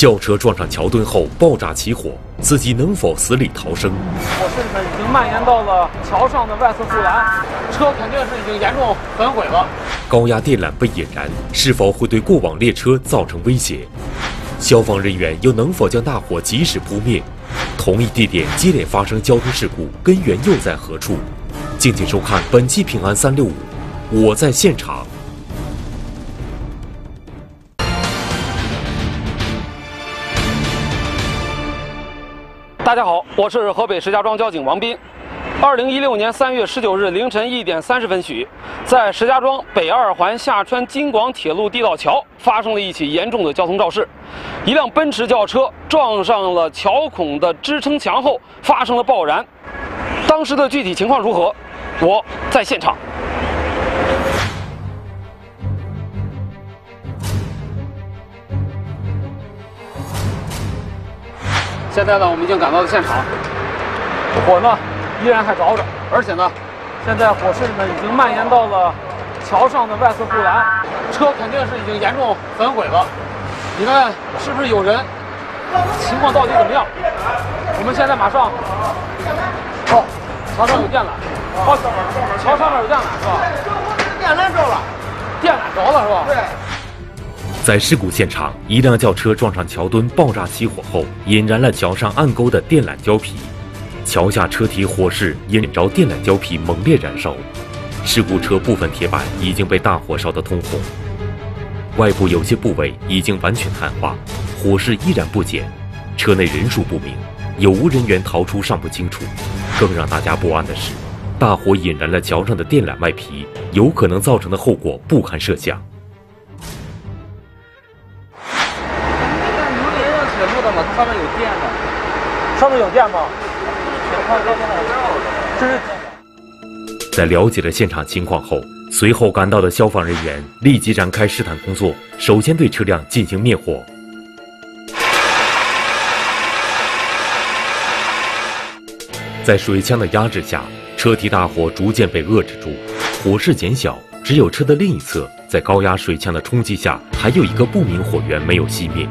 轿车撞上桥墩后爆炸起火，司机能否死里逃生？火势呢已经蔓延到了桥上的外侧护栏，车肯定是已经严重焚毁了。高压电缆被引燃，是否会对过往列车造成威胁？消防人员又能否将大火及时扑灭？同一地点接连发生交通事故，根源又在何处？敬请收看本期《平安365》，我在现场。大家好，我是河北石家庄交警王斌。2016年3月19日凌晨1点30分许，在石家庄北二环下穿京广铁路地道桥发生了一起严重的交通肇事，一辆奔驰轿车撞上了桥孔的支撑墙后发生了爆燃。当时的具体情况如何？我在现场。现在呢，我们已经赶到了现场，火呢依然还着着，而且呢，现在火势呢已经蔓延到了桥上的外侧护栏，车肯定是已经严重焚毁了。你看是不是有人？情况到底怎么样？我们现在马上，桥上有电缆，桥上面有电缆是吧？电缆着了，电缆着了是吧？对。在事故现场，一辆轿车撞上桥墩爆炸起火后，引燃了桥上暗沟的电缆胶皮，桥下车体火势引着电缆胶皮猛烈燃烧，事故车部分铁板已经被大火烧得通红，外部有些部位已经完全碳化，火势依然不减，车内人数不明，有无人员逃出尚不清楚。更让大家不安的是，大火引燃了桥上的电缆外皮，有可能造成的后果不堪设想。上面有电的，上面有电吗？这是。在了解了现场情况后，随后赶到的消防人员立即展开试探工作，首先对车辆进行灭火。在水枪的压制下，车体大火逐渐被遏制住，火势减小，只有车的另一侧在高压水枪的冲击下，还有一个不明火源没有熄灭。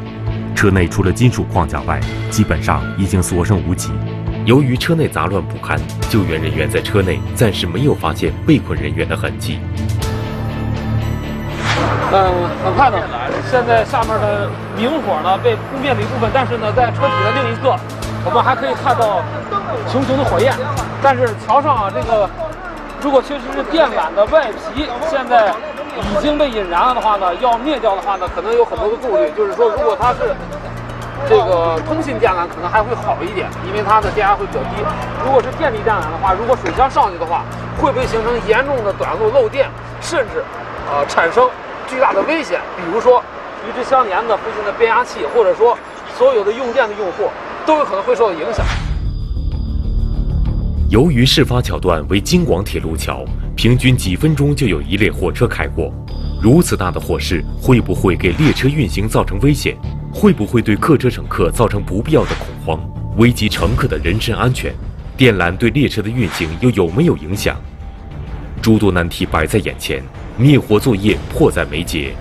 车内除了金属框架外，基本上已经所剩无几。由于车内杂乱不堪，救援人员在车内暂时没有发现被困人员的痕迹。很快呢，现在下面的明火呢被扑灭了一部分，但是呢，在车体的另一侧，我们还可以看到熊熊的火焰。但是桥上这个，如果确实是电缆的外皮，现在已经被引燃了的话呢，要灭掉的话呢，可能有很多的顾虑。就是说，如果它是这个通信电缆，可能还会好一点，因为它的电压会比较低。如果是电力电缆的话，如果水枪上去的话，会不会形成严重的短路漏电，甚至产生巨大的危险？比如说与之相连的附近的变压器，或者说所有的用电的用户都有可能会受到影响。由于事发桥段为京广铁路桥，平均几分钟就有一列火车开过，如此大的火势会不会给列车运行造成危险？会不会对客车乘客造成不必要的恐慌，危及乘客的人身安全？电缆对列车的运行又有没有影响？诸多难题摆在眼前，灭火作业迫在眉睫。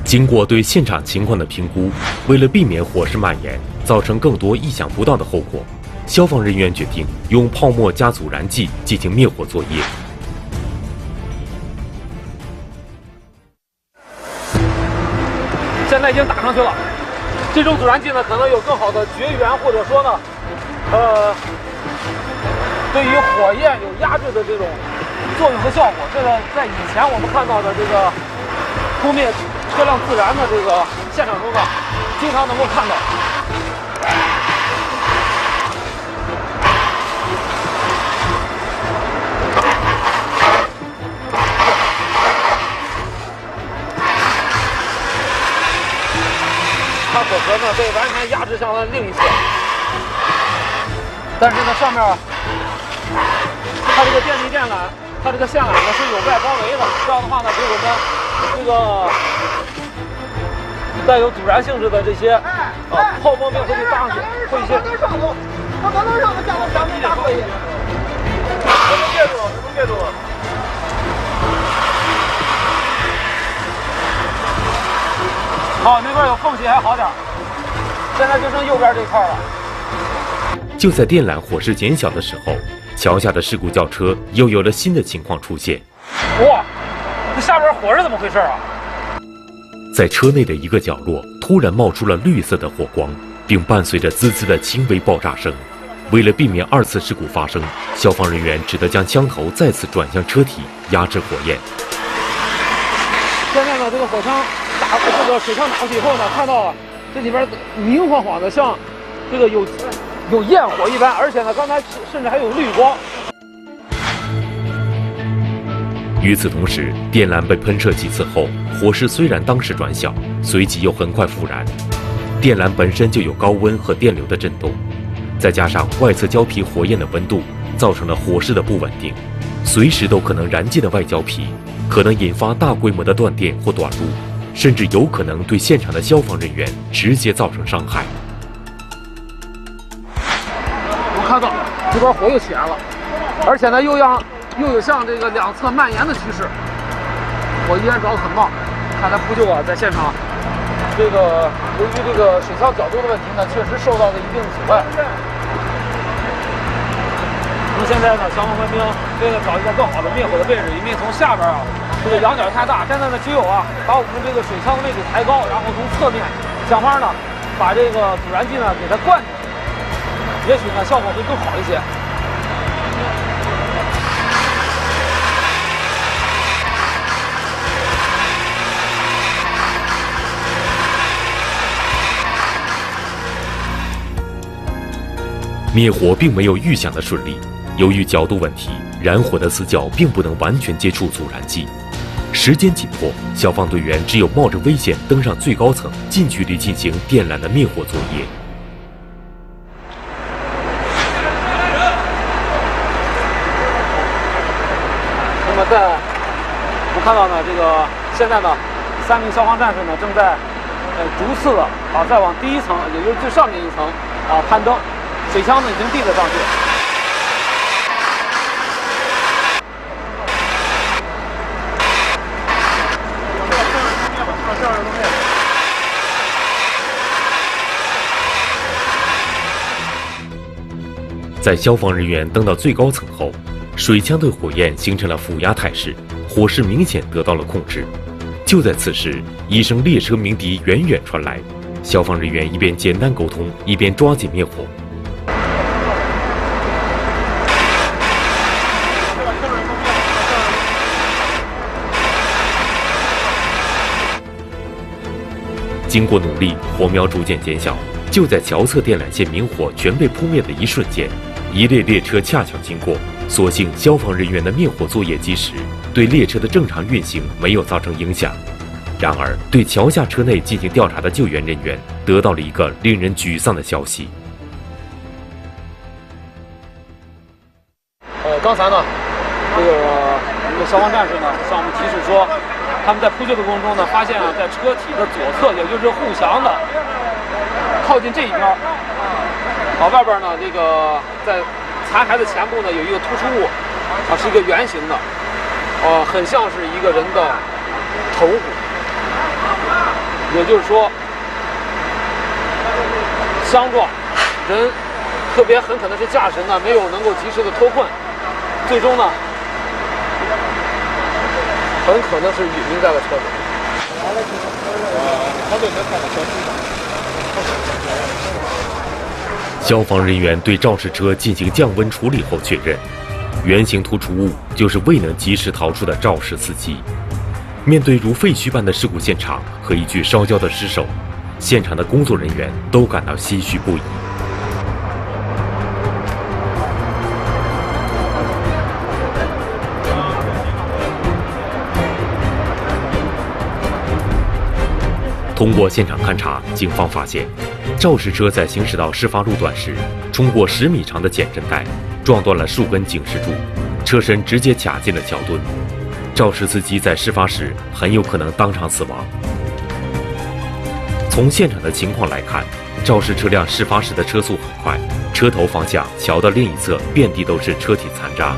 经过对现场情况的评估，为了避免火势蔓延，造成更多意想不到的后果，消防人员决定用泡沫加阻燃剂进行灭火作业。现在已经打上去了，这种阻燃剂呢，可能有更好的绝缘，或者说呢，对于火焰有压制的这种作用和效果。这个在以前我们看到的这个扑灭车辆自燃的这个现场中呢，经常能够看到。它火壳呢被完全压制向了另一侧，但是呢上面它这个电力电缆，它这个线缆呢是有外包围的，这样的话呢给我们这个带有阻燃性质的这些泡沫面会被搭上去，会一些。它可能上头加到表面大会议。什么介入？什么介入？好，那边有缝隙还好点，现在就剩右边这块了。就在电缆火势减小的时候，桥下的事故轿车又有了新的情况出现。哇，这下边火是怎么回事啊？在车内的一个角落突然冒出了绿色的火光，并伴随着滋滋的轻微爆炸声。为了避免2次事故发生，消防人员只得将枪头再次转向车体，压制火焰。现在呢，这个水枪打过去以后呢，看到这里边明晃晃的，像这个有焰火一般，而且呢，刚才甚至还有绿光。与此同时，电缆被喷射几次后，火势虽然当时转小，随即又很快复燃。电缆本身就有高温和电流的震动，再加上外侧胶皮火焰的温度，造成了火势的不稳定，随时都可能燃尽的外胶皮，可能引发大规模的断电或短路，甚至有可能对现场的消防人员直接造成伤害。我看到这边火又起来了，而且呢又有向这个两侧蔓延的趋势，火依然着得很旺。看来扑救啊，在现场，这个由于这个水枪角度的问题呢，确实受到了一定的阻碍。那么现在呢，消防官兵为了找一个更好的灭火的位置，因为从下边啊，这个仰角太大，现在呢只有把我们这个水枪的位置抬高，然后从侧面想法呢把这个阻燃剂呢给它灌进去，也许呢效果会更好一些。灭火并没有预想的顺利，由于角度问题，燃火的死角并不能完全接触阻燃剂。时间紧迫，消防队员只有冒着危险登上最高层，近距离进行电缆的灭火作业。那么我看到呢，这个现在呢，3名消防战士呢正在逐次的再往第1层，也就是最上面1层攀登。水枪呢已经递了上去。在消防人员登到最高层后，水枪对火焰形成了负压态势，火势明显得到了控制。就在此时，一声列车鸣笛远远传来，消防人员一边简单沟通，一边抓紧灭火。经过努力，火苗逐渐减小。就在桥侧电缆线明火全被扑灭的一瞬间，一列列车恰巧经过。所幸消防人员的灭火作业及时，对列车的正常运行没有造成影响。然而，对桥下车内进行调查的救援人员得到了一个令人沮丧的消息。刚才呢，这个消防战士呢向我们提示说，他们在扑救的过程中呢，发现在车体的左侧，也就是护墙的靠近这一边，外边呢这个在残骸的前部呢有一个突出物，是一个圆形的，很像是一个人的头骨，也就是说，相撞人特别很可能是驾驶人呢没有能够及时的脱困，最终呢很可能是殒命在了车里。消防人员对肇事车进行降温处理后确认，圆形突出物就是未能及时逃出的肇事司机。面对如废墟般的事故现场和一具烧焦的尸首，现场的工作人员都感到唏嘘不已。通过现场勘查，警方发现，肇事车在行驶到事发路段时，冲过10米长的减震带，撞断了数根警示柱，车身直接卡进了桥墩。肇事司机在事发时很有可能当场死亡。从现场的情况来看，肇事车辆事发时的车速很快，车头方向桥的另一侧遍地都是车体残渣，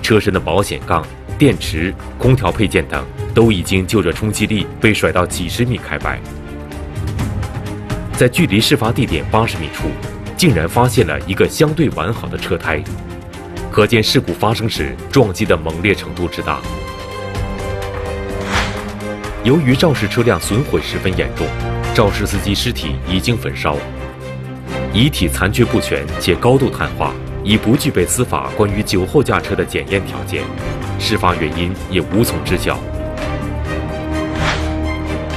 车身的保险杠、电池、空调配件等都已经就着冲击力被甩到几10米开外。在距离事发地点80米处，竟然发现了一个相对完好的车胎，可见事故发生时撞击的猛烈程度之大。由于肇事车辆损毁十分严重，肇事司机尸体已经焚烧，遗体残缺不全且高度碳化，已不具备司法关于酒后驾车的检验条件，事发原因也无从知晓。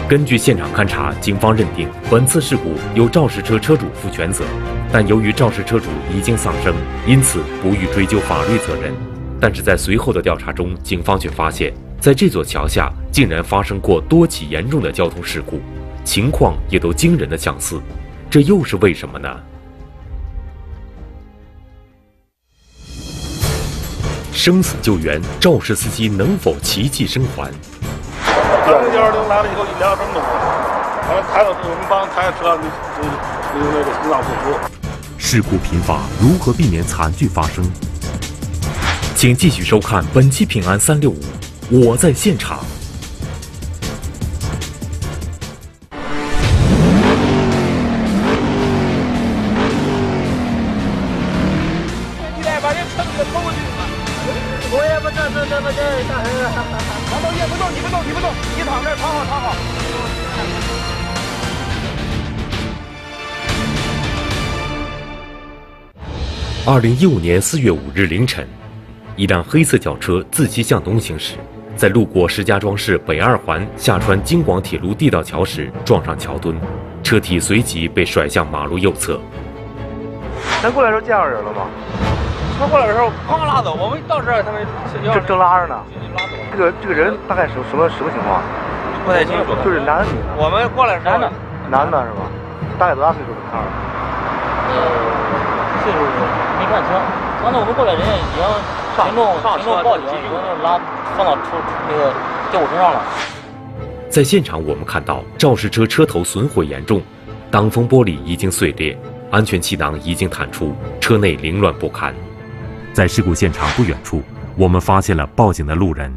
根据现场勘查，警方认定本次事故由肇事车车主负全责，但由于肇事车主已经丧生，因此不予追究法律责任。但是在随后的调查中，警方却发现，在这座桥下竟然发生过多起严重的交通事故，情况也都惊人的相似，这又是为什么呢？生死救援，肇事司机能否奇迹生还？刚120来了以后，1、2分钟，完了抬到我们帮抬车，那个心脏复苏。事故频发，如何避免惨剧发生？请继续收看本期《平安365》，我在现场。把这车给拖过去。我也不这，大黑了。王东也不动，你不动，你躺这儿，躺好。2015年4月5日凌晨，一辆黑色轿车自西向东行驶，在路过石家庄市北2环下穿京广铁路地道桥时撞上桥墩，车体随即被甩向马路右侧。咱过来的时候见到人了吗？车过来的时候刚拉走，我们到这儿他们正拉着呢。拉走。这个人大概什么情况？不太清楚。就是男的女的？我们过来是男的是吧？大概多大岁数？看着。岁数没看清。刚才我们过来，人家已经群众报警，已经放到那个救护车上了。在现场，我们看到肇事车车头损毁严重，挡风玻璃已经碎裂，安全气囊已经弹出，车内凌乱不堪。在事故现场不远处，我们发现了报警的路人。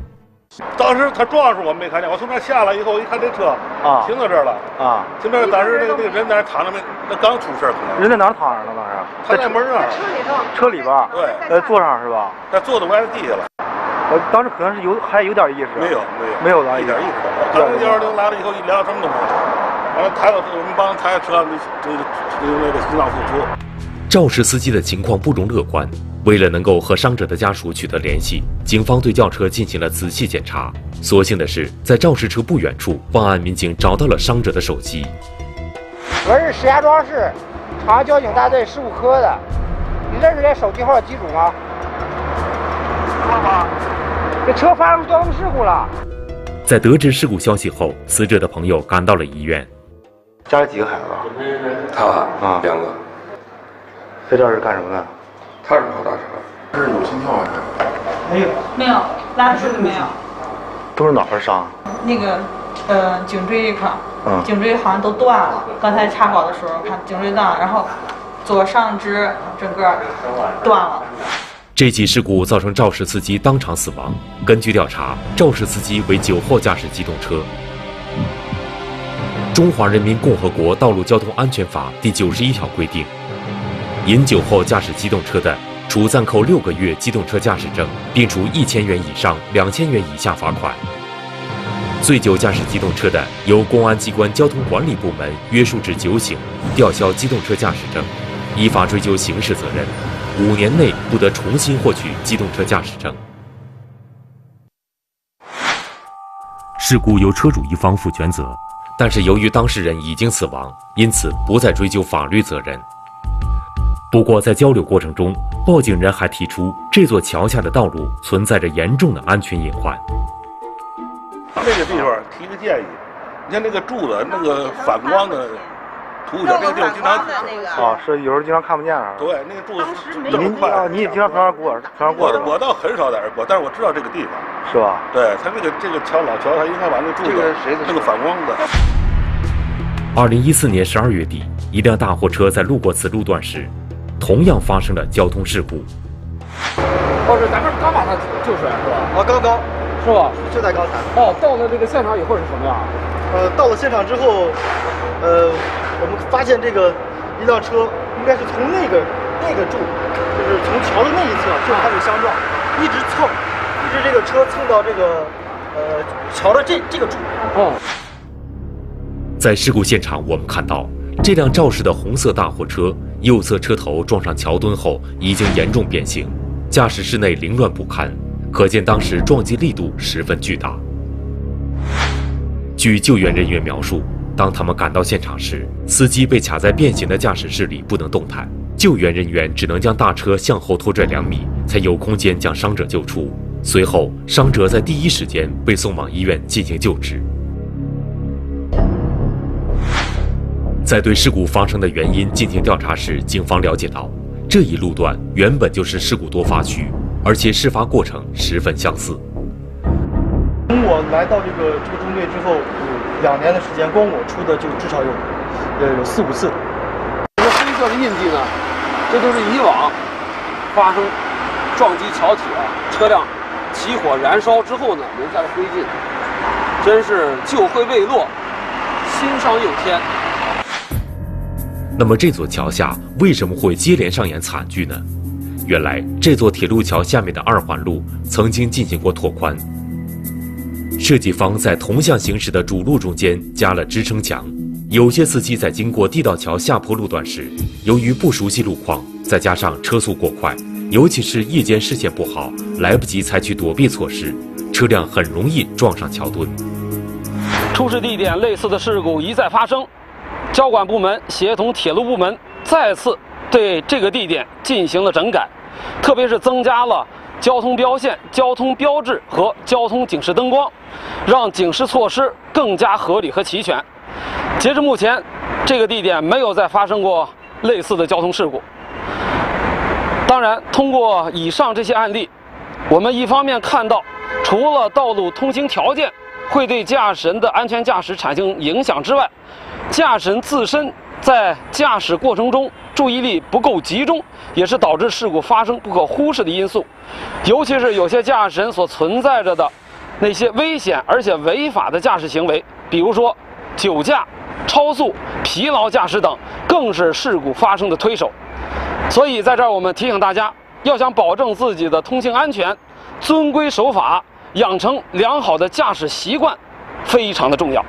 当时他撞的时候我没看见，我从那下来以后，我一看这车停到这儿了停这儿，当时那个人在那躺着没，那刚出事可能。人在哪儿躺着呢？当时他在门上，车里边。对，坐上是吧？他坐在歪在地下了。当时可能是还有点意识。没有一点意识都没有。刚120来了以后1、2分钟，完了抬到我们帮抬车，那个心脏复苏。肇事司机的情况不容乐观，为了能够和伤者的家属取得联系，警方对轿车进行了仔细检查。所幸的是，在肇事车不远处，办案民警找到了伤者的手机。我是石家庄市长安交警大队事故科的，你认识这手机号机主吗？知道吗？这车发生交通事故了。在得知事故消息后，死者的朋友赶到了医院。家里几个孩子？他2个。在这儿是干什么的？他是跑大车。这是有心跳还是？没有，拉出的没有。都是哪儿伤？那个颈椎这块，颈椎好像都断了。刚才查考的时候看颈椎断了，然后左上肢整个断了。这起事故造成肇事司机当场死亡。根据调查，肇事司机为酒后驾驶机动车。中华人民共和国道路交通安全法第91条规定，饮酒后驾驶机动车的，处暂扣6个月机动车驾驶证，并处1000元以上2000元以下罚款；醉酒驾驶机动车的，由公安机关交通管理部门约束至9醒，吊销机动车驾驶证，依法追究刑事责任，5年内不得重新获取机动车驾驶证。事故由车主一方负全责，但是由于当事人已经死亡，因此不再追究法律责任。不过在交流过程中，报警人还提出这座桥下的道路存在着严重的安全隐患。这个地方提个建议，你看那个柱子那个反光的图一下，这个地方经常是有时候经常看不见啊。对，那个柱子这么快。你也经常从那儿过，我倒很少在这儿过，但是我知道这个地方。是吧？对，他这个桥老桥，他应该把那柱子那个反光的。2014年12月底，一辆大货车在路过此路段时，同样发生了交通事故。是咱们刚把他救出来是吧？刚。是吧？就在刚才。哦，到了这个现场以后是什么样？到了现场之后，我们发现这个一辆车应该是从那个柱，就是从桥的那一侧就开始相撞，一直这个车蹭到这个桥的这个柱。哦。在事故现场，我们看到这辆肇事的红色大货车右侧车头撞上桥墩后已经严重变形，驾驶室内凌乱不堪，可见当时撞击力度十分巨大。据救援人员描述，当他们赶到现场时，司机被卡在变形的驾驶室里不能动弹，救援人员只能将大车向后拖拽2米，才有空间将伤者救出。随后，伤者在第一时间被送往医院进行救治。在对事故发生的原因进行调查时，警方了解到，这一路段原本就是事故多发区，而且事发过程十分相似。从我来到这个中队之后，有2年的时间，光我出的就至少有4、5次。这个黑色的印记呢，这都是以往发生撞击桥体车辆起火燃烧之后呢留下的灰烬，真是旧灰未落，新伤又添。那么这座桥下为什么会接连上演惨剧呢？原来这座铁路桥下面的2环路曾经进行过拓宽，设计方在同向行驶的主路中间加了支撑墙。有些司机在经过地道桥下坡路段时，由于不熟悉路况，再加上车速过快，尤其是夜间视线不好，来不及采取躲避措施，车辆很容易撞上桥墩。出事地点类似的事故一再发生，交管部门协同铁路部门再次对这个地点进行了整改，特别是增加了交通标线、交通标志和交通警示灯光，让警示措施更加合理和齐全。截至目前，这个地点没有再发生过类似的交通事故。当然，通过以上这些案例，我们一方面看到，除了道路通行条件会对驾驶人的安全驾驶产生影响之外，驾驶人自身在驾驶过程中注意力不够集中，也是导致事故发生不可忽视的因素。尤其是有些驾驶人所存在着的那些危险而且违法的驾驶行为，比如说酒驾、超速、疲劳驾驶等，更是事故发生的推手。所以在这儿我们提醒大家，要想保证自己的通行安全，遵规守法，养成良好的驾驶习惯，非常的重要。